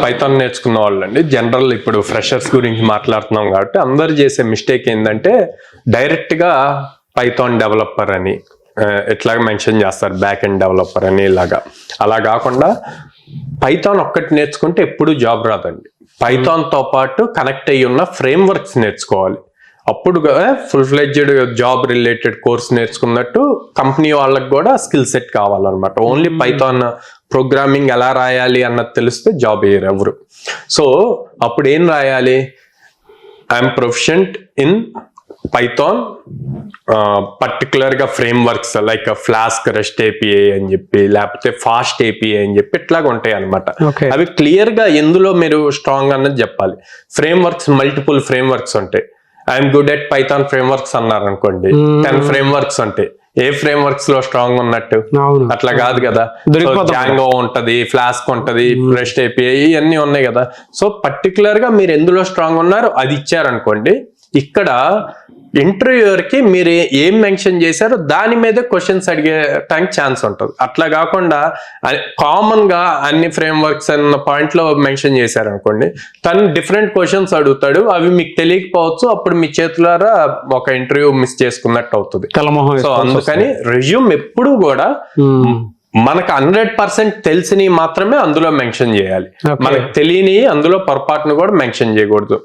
Python నేర్చుకున్న వాళ్ళు అండి, జనరల్ ఇప్పుడు ఫ్రెషర్స్ గురించి మాట్లాడుతున్నాం కాబట్టి అందరు చేసే మిస్టేక్ ఏంటంటే డైరెక్ట్ గా పైథాన్ డెవలపర్ అని ఎట్లాగా మెన్షన్ చేస్తారు, బ్యాక్ ఎండ్ డెవలపర్ అని. ఇలాగా అలా కాకుండా పైథాన్ ఒక్కటి నేర్చుకుంటే ఎప్పుడు జాబ్ రాదండి. పైథాన్ తో పాటు కనెక్ట్ అయ్యి ఉన్న ఫ్రేమ్ వర్క్స్ నేర్చుకోవాలి. అప్పుడు full fledged job related course నేర్చుకున్నట్టు కంపెనీ వాళ్ళకి కూడా స్కిల్ సెట్ కావాలన్నమాట. ఓన్లీ పైథాన్ ప్రోగ్రామింగ్ ఎలా రాయాలి అన్నది తెలిస్తే జాబ్ వేయరు ఎవరు. సో అప్పుడు ఏం రాయాలి, I'm proficient in Python particular గా frameworks like Flask REST API అని చెప్పి, లేకపోతే ఫాస్ట్ ఏపీఐ అని చెప్పి ఇట్లాగా ఉంటాయి అనమాట. అవి క్లియర్ గా ఎందులో మీరు స్ట్రాంగ్ అన్నది చెప్పాలి. Frameworks multiple frameworks ఉంటాయి. I'm good at Python frameworks అన్నారు అనుకోండి, 10 ఫ్రేమ్ వర్క్స్ ఉంటాయి. ఏ ఫ్రేమ్ వర్క్స్ లో స్ట్రాంగ్ ఉన్నట్టు? అట్లా కాదు కదా. జాంగో ఉంటది, ఫ్లాస్క్ ఉంటది, రెస్ట్ ఏపీఐ ఇవన్నీ ఉన్నాయి కదా. సో పర్టికులర్ గా మీరు ఎందులో స్ట్రాంగ్ ఉన్నారో అది ఇచ్చారనుకోండి, ఇక్కడ ఇంటర్వ్యూయర్ కి మీరు ఏం మెన్షన్ చేశారో దాని మీద క్వశ్చన్స్ అడిగేటానికి ఛాన్స్ ఉంటుంది. అట్లా కాకుండా కామన్ గా అన్ని ఫ్రేమ్ వర్క్స్ అన్న పాయింట్ లో మెన్షన్ చేశారనుకోండి, తను డిఫరెంట్ క్వశ్చన్స్ అడుగుతాడు, అవి మీకు తెలియకపోవచ్చు. అప్పుడు మీ చేతులారా ఒక ఇంటర్వ్యూ మిస్ చేసుకున్నట్టు అవుతుంది. సో అందుకని రెజ్యూమ్ ఎప్పుడు కూడా మనకు 100% తెలిసినవి మాత్రమే అందులో మెన్షన్ చేయాలి. మనకు తెలియని అందులో పొరపాటును కూడా మెన్షన్ చేయకూడదు.